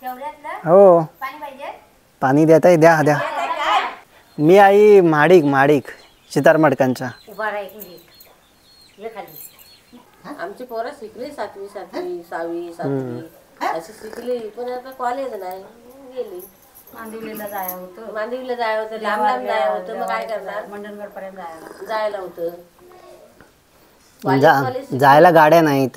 हो पाणी देत आहे, द्या द्या. मी आई माडिक सितार मडकांचा. आमची पोरं शिकली 7वी 6वी 7वी अशी शिकली, पण आता कॉलेज नाही गेली. मांदिवलीला जायला होतं, लांब जायला होतं. मग काय करणार, मंडणगड पर्यंत जायला होतं. जायला गाड्या नाहीत,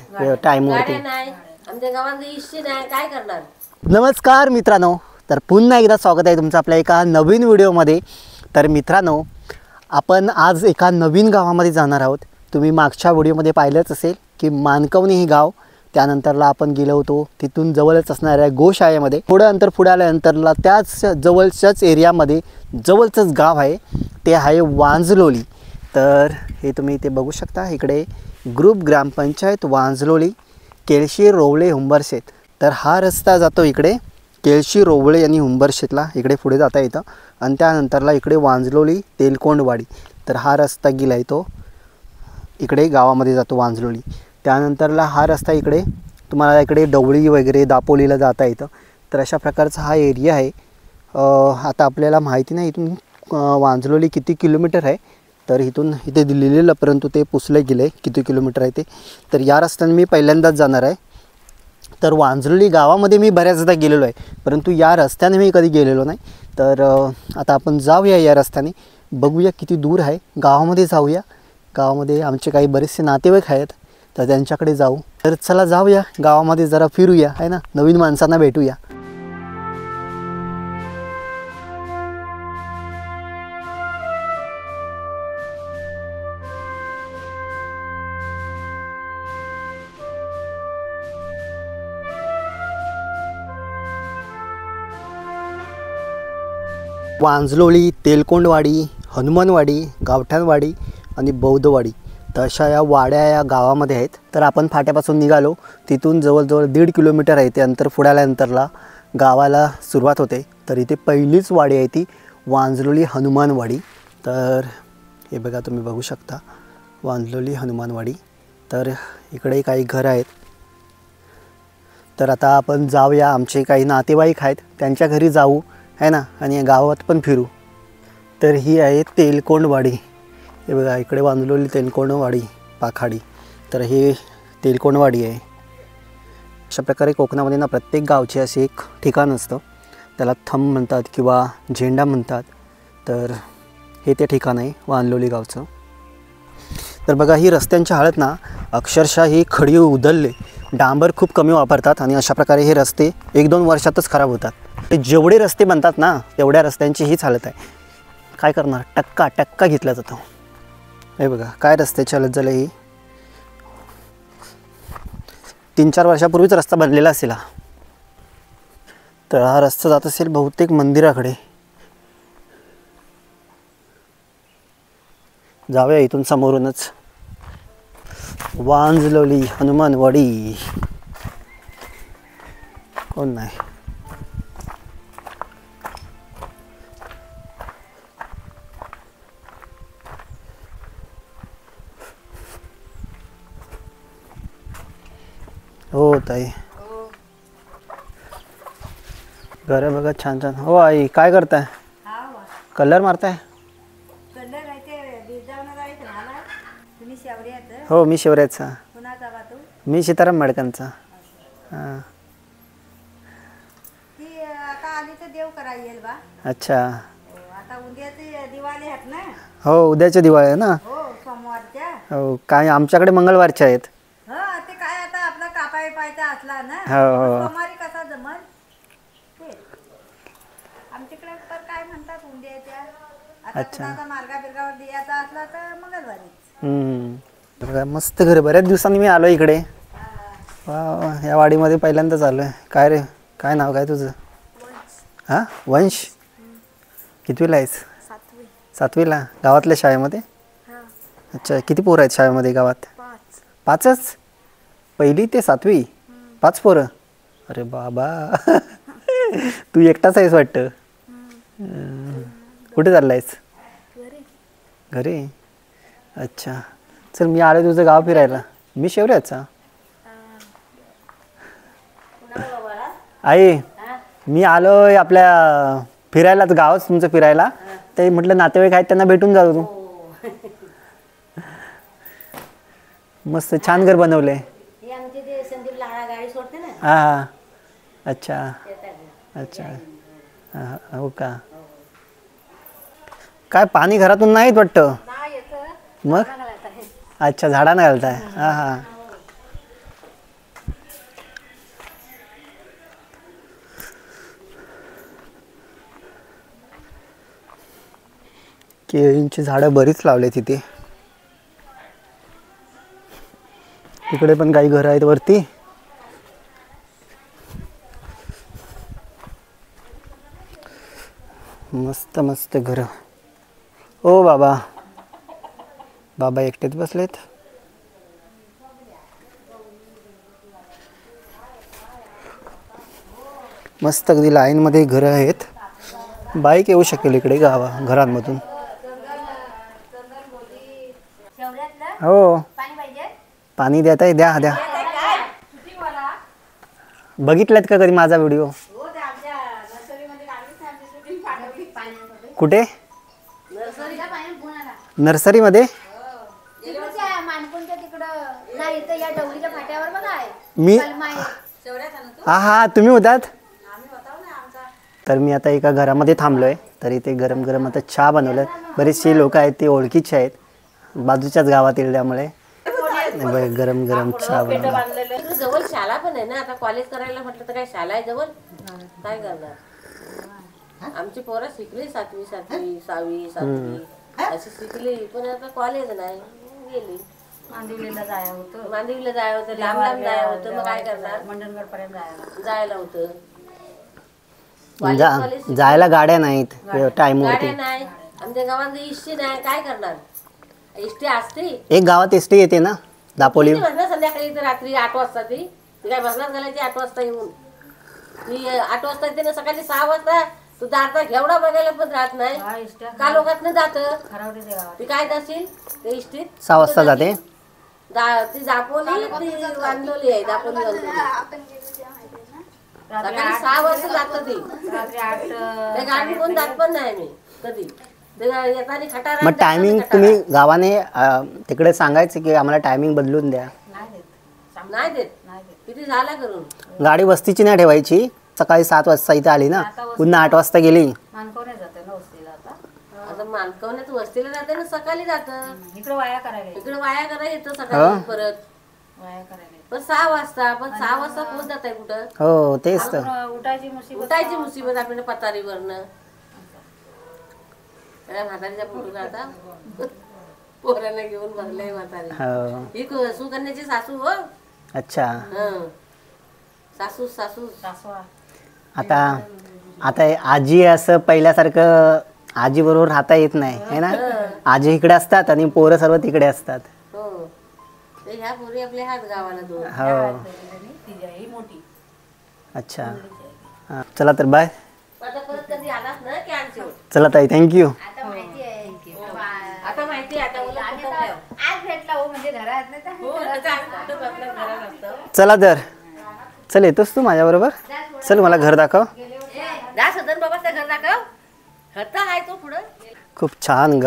टाइम गाड्या नाही, आमच्या गावात इष्टी नाही, काय करणार. नमस्कार मित्रांनो, तर पुन्हा एकदा स्वागत आहे तुमचं आपल्या एका नवीन व्हिडिओमध्ये. तर मित्रांनो, आपण आज एका नवीन गावामध्ये जाणार आहोत. तुम्ही मागच्या व्हिडिओमध्ये पाहिलंच असेल की मानकवणी हे गाव, त्यानंतरला आपण गेलो होतो तिथून जवळच असणाऱ्या गोशाळेमध्ये. थोडं अंतर पुढे आल्यानंतरला त्याच जवळच्याच एरियामध्ये जवळचंच गाव आहे, ते आहे वांजलोली. तर हे तुम्ही इथे बघू शकता, इकडे ग्रुप ग्रामपंचायत वांजलोली, केळशी रोवळे हुंबरशेत. तर हा रस्ता जातो इकडे केळशी रोवळे आणि हुंबरशेतला, इकडे पुढे जाता येतं. आणि त्यानंतरला इकडे वांजलोली तेलकोंडवाडी, तर हा रस्ता गेला आहे तो इकडे गावामध्ये जातो वांजलोली. त्यानंतरला हा रस्ता इकडे तुम्हाला इकडे डवळी वगैरे दापोलीला जाता येतं. तर अशा प्रकारचा हा एरिया आहे. आता आपल्याला माहिती नाही इथून वांजलोली किती किलोमीटर आहे, तर इथून इथे लिहिलेलं, परंतु ते पुसले गेले किती किलोमीटर आहे ते. तर या रस्त्याने मी पहिल्यांदाच जाणार आहे. तर वांजलोली गावामध्ये मी बऱ्याचदा गेलेलो आहे, परंतु या रस्त्याने मी कधी गेलेलो नाही. तर आता आपण जाऊया या रस्त्याने, बघूया किती दूर आहे. गावामध्ये जाऊया, गावामध्ये आमचे काही बरेचसे नातेवाईक आहेत, तर त्यांच्याकडे जाऊ. तर चला जाऊया गावामध्ये, जरा फिरूया, आहे ना, नवीन माणसांना भेटूया. वांजलोली, तेलकोंडवाडी, हनुमानवाडी, गावठाणवाडी आणि बौद्धवाडी, तर अशा या वाड्या या गावामध्ये आहेत. तर आपण फाट्यापासून निघालो, तिथून जवळजवळ 1.5 किलोमीटर आहे ते अंतर. पुढे आल्यानंतरला गावाला सुरुवात होते. तर इथे पहिलीच वाडी आहे ती वांजलोली हनुमानवाडी. तर हे बघा, तुम्ही बघू शकता वांजलोली हनुमानवाडी. तर इकडे काही घरं आहेत. तर आता आपण जाऊया, आमचे काही नातेवाईक आहेत त्यांच्या घरी जाऊ, आहे ना, आणि गावात पण फिरू. तर ही आहे तेलकोंडवाडी. हे बघा, इकडे वांजलोली तेलकोंडवाडी पाखाडी, तर हे तेलकोंडवाडी आहे. अशा प्रकारे कोकणामध्ये ना प्रत्येक गावचे असे एक ठिकाण असतं, त्याला थंब म्हणतात किंवा झेंडा म्हणतात. तर हे ते ठिकाण आहे वांजलोली गावचं. तर बघा, ही रस्त्यांची हालत ना अक्षरशः ही खडी उधळले, डांबर खूप कमी वापरतात आणि अशा प्रकारे हे रस्ते 1-2 वर्षातच खराब होतात. ते जेवढे रस्ते बनतात ना तेवढ्या रस्त्यांची हीच हालत आहे. काय करणार, टक्का घेतला जातो. हे बघा काय रस्त्याची हालत झाली. ही 3-4 वर्षापूर्वीच रस्ता बनलेला असेल हा. तर हा रस्ता जात असेल बहुतेक मंदिराकडे. जाऊया इथून समोरूनच. वांजलोली हनुमानवाडी, कोण नाही. हो ताई, घर बघा छान छान. हो आई, काय करताय? कलर मारताय? हो, मी शिवराजचा. मी सीताराम मडकांचा. हां, अच्छा. हो, उद्याच्या दिवाळी आहे ना. हो, काय आमच्याकडे मंगळवारच्या आहेत. हो, अच्छा. बघा मस्त घर, बऱ्याच दिवसांनी मी आलो इकडे. वा, या वाडीमध्ये पहिल्यांदाच आलो आहे. काय रे, काय नाव काय तुझं? हां, वंश. कितवीला आहेस? 7वीला. गावातल्या शाळेमध्ये? अच्छा, किती पोरं आहेत शाळेमध्ये गावात? 5च? 1ली ते 7वी 5 पोरं? अरे बाबा. तू एकटाच आहेस वाटतं. कुठे चालला आहेस? घरी. अच्छा, चल मी आलो तुझं गाव फिरायला. मी शेवऱ्याचा. आई मी आलोय आपल्या फिरायलाच, गावच तुमचं फिरायला. ते म्हटलं नातेवाईक आहेत त्यांना भेटून जातो तू. मस्त छान घर बनवलंय. हे आमचे ते संदीप लाडा गाडी सोडते ना. हा हा. अच्छा अच्छा. हा हो का. काय पाणी घरातून नाहीत वाटतं. मग अच्छा झाडांना घालताय. हा हा. केळींची झाडं बरीच लावले तिथे. तिकडे पण काही घरं आहेत वरती. मस्त मस्त घरं. ओ बाबा, बाबा एकटेच बसलेत. मस्त अगदी लाईनमध्ये घरं आहेत. बाईक येऊ शकेल इकडे घरांमधून. हो पाणी देता आहे. द्या द्या. बघितलात का कधी माझा व्हिडिओ? कुठे? नर्सरीमध्ये. मी हा हा तुम्ही होतात. तर मी आता एका घरामध्ये थांबलोय. तर इथे गरम गरम आता चहा बनवलं. बरीचशी लोक आहेत ती ओळखीची आहेत, बाजूच्याच गावातील, त्यामुळे गरम गरम चहा बनवलं. जवळ शाळा पण आहे ना. आता कॉलेज करायला म्हटलं तर काय शाळा आहे जवळ, काय करणार. आमची पोरं शिकली 7वी 6वी 7वी अशी शिकली, पण आता कॉलेज नाही, गेली. मांदिवलीला जायला होतं, लांब लांब जायला होतं. मग काय करणार, मंडणगड पर्यंत जायला होतं. जायला गाड्या नाहीत टाइम वरती. गाड्या नाही आमच्या गावात, इष्टी नाही, काय करणार. इष्टी असते एक गावात एसटी येते ना दापोली. संध्याकाळी रात्री 8 वाजता ती काय भरणार घालायची. 8 वाजता येऊन ती 8 वाजता येते ना. सकाळी 6 वाजता तू दारचा घेवडा बघायला पण राहत नाही. का लोकात जात ती काय जाशील ते इष्टीत 6 वाजता जाते. ती दापोली, ती वांदोली आहे. दापोली वांदोली सकाळी 6 वाजता जात ती. त्या गाडी कोण जात पण नाही मी कधी. मग टायमिंग तुम्ही गावाने तिकडे सांगायचं की आम्हाला टायमिंग बदलून द्या. नाही देत. किती झाला करून. गाडी वस्तीची नाही ठेवायची. सकाळी 7 वाजता इथे आली ना, पुन्हा 8 वाजता गेली. आता मानकवण्यात वस्तीला जाते ना, सकाळी जात. इकडे वाया करायला येतं सकाळी परत. पण 6 वाजता, पण 6 वाजता कोण जात आहे कुठं. हो तेच तर. उठायची मुसीबत आपल्या पतारीवरनं. म्हातारीच्या फोटो काढता पोरांना घेऊन भरले म्हातारी. ही सुकन्याची सासू हो. अच्छा. सासू सासू सासवा. आता आता आजी असं पहिल्यासारखं आजी बरोबर राहता येत नाही है ना. आजी इकडे असतात आणि पोरं सर्व तिकडे असतात. हो ह्या पोरी आपल्या हात गावाला दोन. हो अच्छा. चला तर बाय. चला ताई थँक्यू. आता माहिती चला तर. चल येतोस तू माझ्या बरोबर. चल मला घर दाखव. घर दाखव. आहे तो पुढं. खूप छान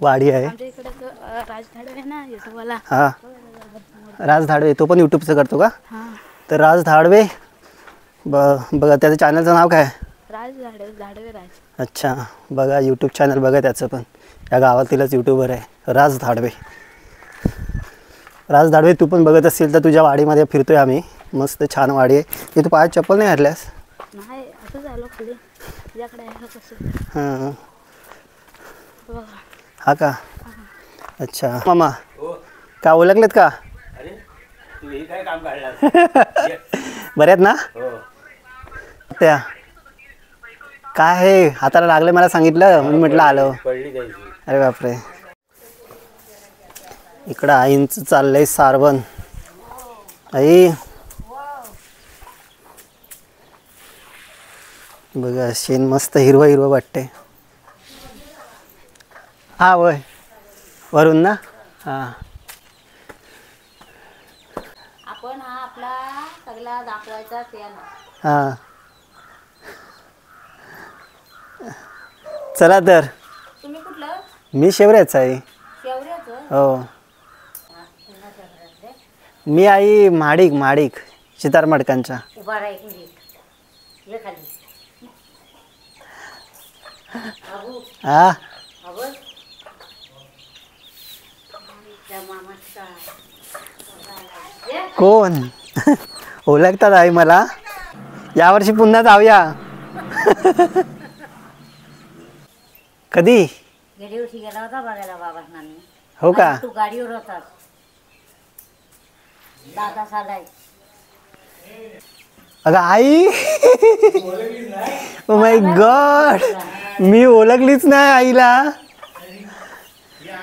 वाडी आहे. हा राज धाडवे. तो पण यूट्यूबचं करतो का? तर राज धाडवे बघा त्याचं चॅनलचं नाव काय? राज धाडवे राज. अच्छा बघा यूट्यूब चॅनल बघा त्याचं पण. या गावातीलच यूट्यूबर आहे राज धाडवे. राज धाडवे तू पण बघत असेल तर तुझ्या वाडीमध्ये फिरतोय आम्ही. मस्त छान वाडी आहे. तू पायात चप्पल नाही घातल्यास? नाही आता झालो खाली तुझ्याकडे आहे कसं. हां हा का. अच्छा मामा का ओळखलेत का? बरे आहेत ना? त्या काय आहे हाताला लागलं मला सांगितलं म्हणून म्हटलं आलो. अरे बापरे. इकडं आईंचं चाललंय सारवण. आई बघा शेण मस्त हिरवं हिरवं वाटते. हा वय वरून ना. हा आपण हा आपला सगळा दाखवायचा. हा चला तर. तुम्ही कुठलं? मी शेवऱ्याचा आहे. शेवऱ्याचं? हो. मी आई माडिक सितार मडकांच्या. उभा राहा एक मिनिट. ये खाली. बाबू, हा बाबू. त्या मामाचा. कोण ओळखतात आई मला. यावर्षी पुन्हा जाऊया. कधी? गेल्या वर्षी गेला होता बघायला बाबांना मी. हो का? तू गाडीवर होतास. दादा सालाय. अगं आई. ओ माय गॉड, मी ओळखलीच नाही आईला.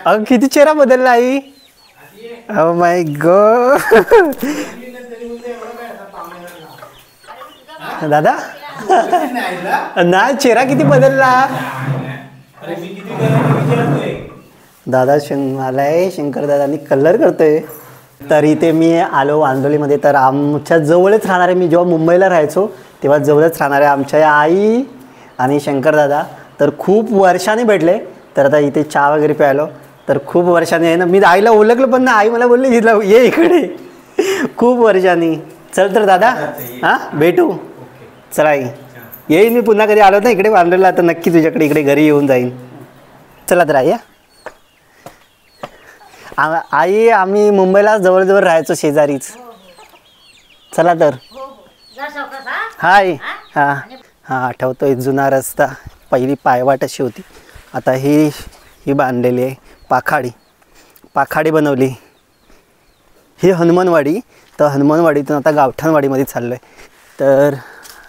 अगं किती चेहरा बदलला आई. Oh my God. दादा नाही, चेहरा किती बदलला. दादा आलाय, शंकर दादांनी कलर करतोय. तर इथे मी आलो आंधोलीमध्ये. तर आमच्या जवळच राहणारे, मी जेव्हा मुंबईला राहायचो तेव्हा जवळच राहणारे आमच्या आई आणि शंकर दादा तर खूप वर्षांनी भेटले. तर आता इथे चहा वगैरे प्यायलो. तर खूप वर्षांनी आहे ना, मी आईला ओळखलं पण ना, आई मला बोलली हिला ये इकडे. खूप वर्षांनी. चल तर दादा, हां भेटू. चला आई, येईन मी पुन्हा कधी आलो ना इकडे आंधोलीला तर नक्की तुझ्याकडे इकडे घरी येऊन जाईन. चला तर आई. आई आम्ही मुंबईला जवळजवळ राहायचो, शेजारीच. चला तर. हाय. हां हां, आठवतोय जुना रस्ता. पहिली पायवाट अशी होती. आता ही बांधलेली आहे पाखाडी बनवली. ही हनुमानवाडी. तर हनुमानवाडीतून आता गावठणवाडीमध्ये चाललो आहे. तर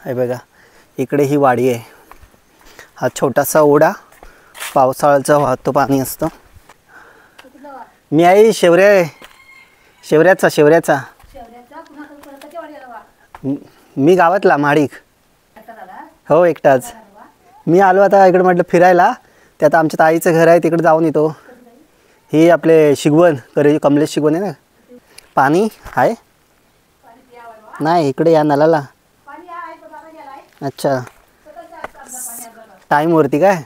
हे बघा इकडे ही वाडी आहे. हा छोटासा ओढा, पावसाळ्याचं वाहतं पाणी असतं. मी आई शेवऱ्याचा. मी गावातला माडिक. हो एकटाच. मी आलो आता इकडे म्हटलं फिरायला. ते आता आमच्या ताईचं घर आहे तिकडे जाऊन येतो. ही आपले शिगवण कमलेश शिगवण आहे ना. पाणी आहे नाही इकडे या नळाला. अच्छा, टाईमवरती काय.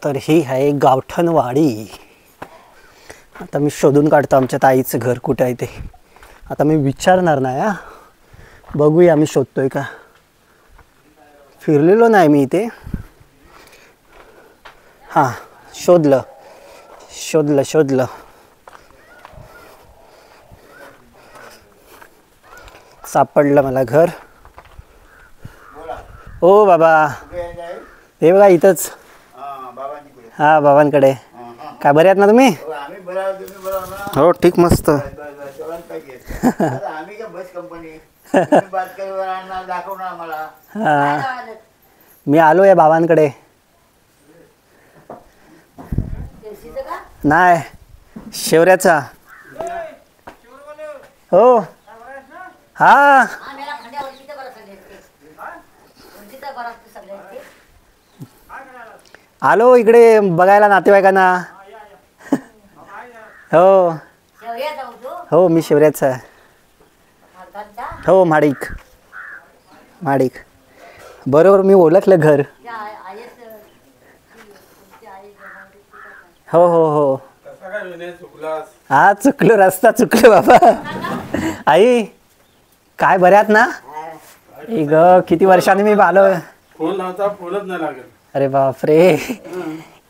तर ही आहे गावठणवाडी. आता मी शोधून काढतो आमच्या ताईचं घर कुठे आहे ते. आता मी विचारणार नाही हा, बघूया मी शोधतोय का. फिरलेलो नाही मी इथे. हां शोधलं. सापडलं मला घर. ओ बाबा, हे बघा इथंच. हां बाबांकडे. काय बरे आहेत ना तुम्ही? हो ठीक मस्त. हां मी आलो आहे बाबांकडे. नाही शेवऱ्याचा. हो हा आलो इकडे बघायला नातेवाईकांना. हो हो मी शेवऱ्याचा. हो माडिक बरोबर मी ओळखलं घर. हो हा चुकलो, रस्ता चुकलो बाबा. आई काय बऱ्यात ना? ग किती वर्षांनी मी आलो. फोन लावता फोनच नाही लागत. अरे बापरे,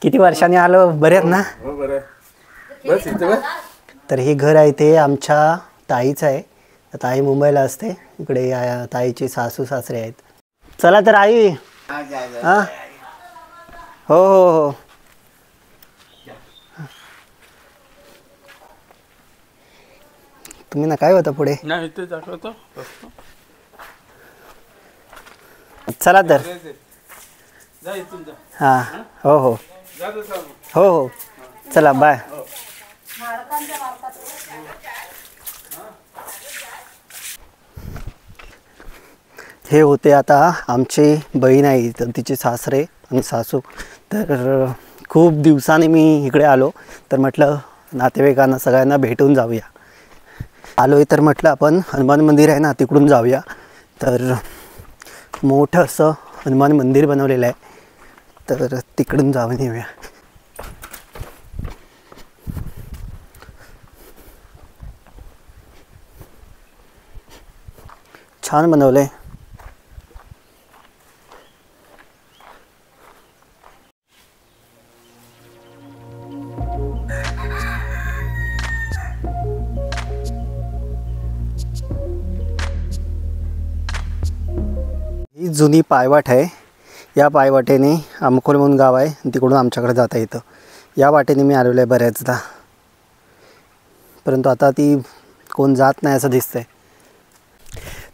किती वर्षांनी आलो. बऱ्यात ना? हो बरं. बस इथं बस. तर हे घर आहे ते आमच्या ताईचं आहे. ताई मुंबईला असते. इकडे ताईची सासू सासरे आहेत. चला तर आई. हां हो तुम्ही ना काय होता पुढे. नाही ते दाखवतो. चला तर. जा इथून जा. हां हो जा तसं. हो चला बाय. हे होते आता आमची बहीण आहे तर तिचे सासरे आणि सासू. तर खूप दिवसांनी मी इकडे आलो तर म्हटलं नातेवाईकांना सगळ्यांना भेटून जाऊया. आलो आहे तर म्हटलं आपण हनुमान मंदिर आहे ना तिकडून जाऊया. तर मोठं असं हनुमान मंदिर बनवलेलं आहे, तर तिकडून जाऊन येऊया. छान बनवलं आहे. ही जुनी पायवाट आहे. या पायवाटेने आमकोल म्हणून गाव आहे, तिकडून आमच्याकडे जाता येतं. या वाटेने मी आलेलो आहे बऱ्याचदा, परंतु आता ती कोण जात नाही असं दिसतंय.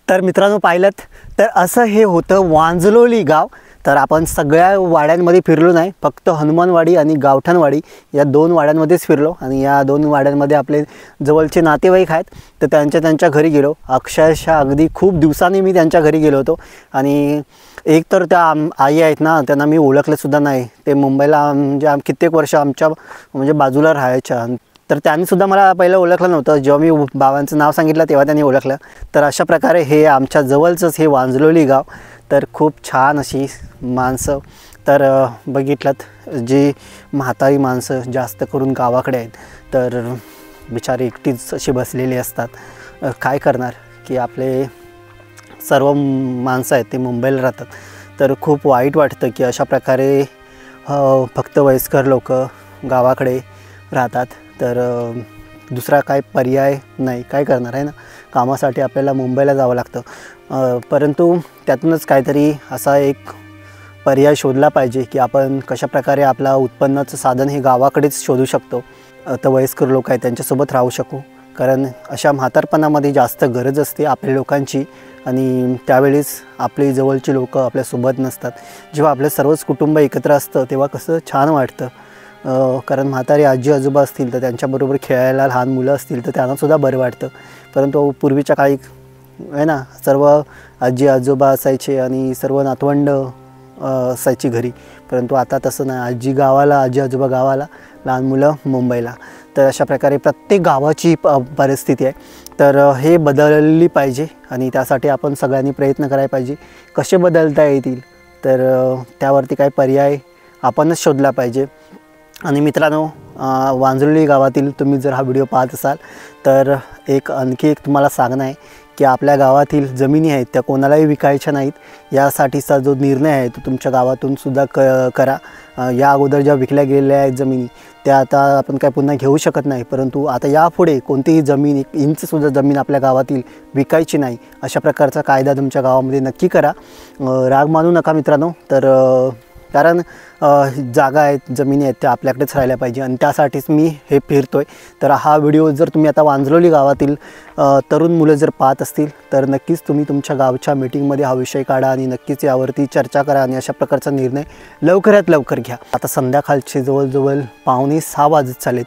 तर मित्रांनो पाहिलं तर असं हे होतं वांजलोली गाव. तर आपण सगळ्या वाड्यांमध्ये फिरलो नाही, फक्त हनुमानवाडी आणि गावठाणवाडी या 2 वाड्यांमध्येच फिरलो. आणि या 2 वाड्यांमध्ये आपले जवळचे नातेवाईक आहेत, तर त्यांच्या घरी गेलो. अक्षरशः अगदी खूप दिवसांनी मी त्यांच्या घरी गेलो होतो. आणि एक तर त्या आई आहेत ना, त्यांना मी ओळखलंसुद्धा नाही. ते मुंबईला म्हणजे कित्येक वर्ष आमच्या म्हणजे बाजूला राहायच्या. तर त्यांनीसुद्धा मला पहिलं ओळखलं नव्हतं. जेव्हा मी बाबांचं नाव सांगितलं तेव्हा त्यांनी ओळखलं. तर अशा प्रकारे हे आमच्या जवळचंच हे वांजलोली गाव. तर खूप छान अशी माणसं. तर बघितलं जी म्हातारी माणसं जास्त करून गावाकडे आहेत, तर बिचारी एकटीच अशी बसलेली असतात. काय करणार की आपले सर्व माणसं आहेत ते मुंबईला राहतात. तर खूप वाईट वाटतं की अशा प्रकारे फक्त वयस्कर लोक गावाकडे राहतात. तर दुसरा काय पर्याय नाही, काय करणार आहे ना. कामासाठी आपल्याला मुंबईला जावं लागतं. परंतु त्यातूनच काहीतरी असा एक पर्याय शोधला पाहिजे की आपण कशाप्रकारे आपला उत्पन्नाचं साधन हे गावाकडेच शोधू शकतो. तर वयस्कर लोक आहेत त्यांच्यासोबत राहू शकू, कारण अशा म्हातारपणामध्ये जास्त गरज असते आपल्या लोकांची. आणि त्यावेळेस आपली जवळची लोक आपल्यासोबत नसतात. जेव्हा आपलं सर्वच कुटुंब एकत्र असतं तेव्हा कसं छान वाटतं. कारण म्हातारी आजी आजोबा असतील तर त्यांच्याबरोबर खेळायला लहान मुलं असतील तर त्यांनासुद्धा बरं वाटतं. परंतु पूर्वीच्या काळी आहे ना, सर्व आजी आजोबा असायचे आणि सर्व नातवंड असायची घरी. परंतु आता तसं नाही. आजी गावाला, आजी आजोबा गावाला, लहान मुलं मुंबईला. तर अशा प्रकारे प्रत्येक गावाची परिस्थिती आहे. तर हे बदलली पाहिजे आणि त्यासाठी आपण सगळ्यांनी प्रयत्न करायला पाहिजे. कसे बदलता येतील तर त्यावरती काय पर्याय आपणच शोधला पाहिजे. आणि मित्रांनो, वांजलोली गावातील तुम्ही जर हा व्हिडिओ पाहत असाल तर आणखी एक तुम्हाला सांगणं आहे की आपल्या गावातील जमिनी आहेत त्या कोणालाही विकायच्या नाहीत. यासाठीचा जो निर्णय आहे तो तुमच्या गावातूनसुद्धा करा. या अगोदर ज्या विकल्या गेलेल्या आहेत जमिनी त्या आता आपण काय पुन्हा घेऊ शकत नाही. परंतु आता यापुढे कोणतीही जमीन 1 इंचसुद्धा जमीन आपल्या गावातील विकायची नाही, अशा प्रकारचा कायदा तुमच्या गावामध्ये नक्की करा. राग मानू नका मित्रांनो. तर कारण जागा आहेत, जमिनी आहेत त्या आपल्याकडेच राहिल्या पाहिजे आणि त्यासाठीच मी हे फिरतो आहे. तर हा व्हिडिओ जर तुम्ही आता वांजलोली गावातील तरुण मुलं जर पाहत असतील तर नक्कीच तुम्ही तुमच्या गावच्या मीटिंगमध्ये हा विषय काढा आणि नक्कीच यावरती चर्चा करा आणि अशा प्रकारचा निर्णय लवकरात लवकर घ्या. आता संध्याकाळचे जवळजवळ 5:45 वाजत चालेत.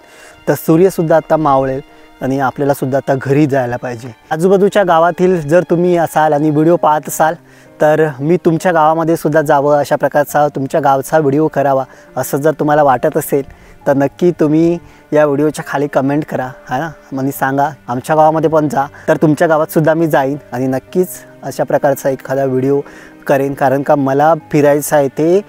तर सूर्यसुद्धा आता मावळेल आणि आपल्यालासुद्धा आता घरी जायला पाहिजे. आजूबाजूच्या गावातील जर तुम्ही असाल आणि व्हिडिओ पाहत असाल तर मी तुमच्या गावामध्ये सुद्धा जावं, अशा प्रकारचा तुमच्या गावचा व्हिडिओ करावा असं जर तुम्हाला वाटत असेल तर नक्की तुम्ही या व्हिडिओच्या खाली कमेंट करा, है ना. आणि सांगा आमच्या गावामध्ये पण जा. तर तुमच्या गावातसुद्धा मी जाईन आणि नक्कीच अशा प्रकारचा एखादा व्हिडिओ करेन. कारण का मला फिरायचं आहे ते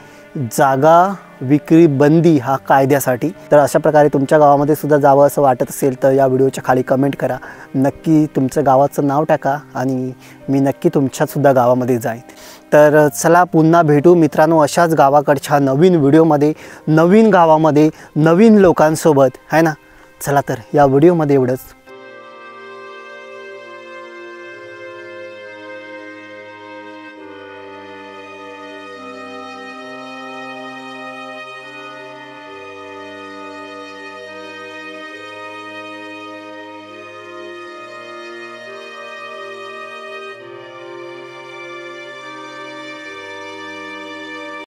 जागा विक्री बंदी हा कायद्यासाठी. तर अशा प्रकारे तुमच्या गावामध्ये सुद्धा जावं असं वाटत असेल तर या व्हिडिओच्या खाली कमेंट करा. नक्की तुमचं गावाचं नाव टाका आणि मी नक्की तुमच्यासुद्धा गावामध्ये जाईन. तर चला पुन्हा भेटू मित्रांनो अशाच गावाकडच्या नवीन व्हिडिओमध्ये, नवीन गावामध्ये, नवीन लोकांसोबत, है ना. चला तर या व्हिडिओमध्ये एवढंच.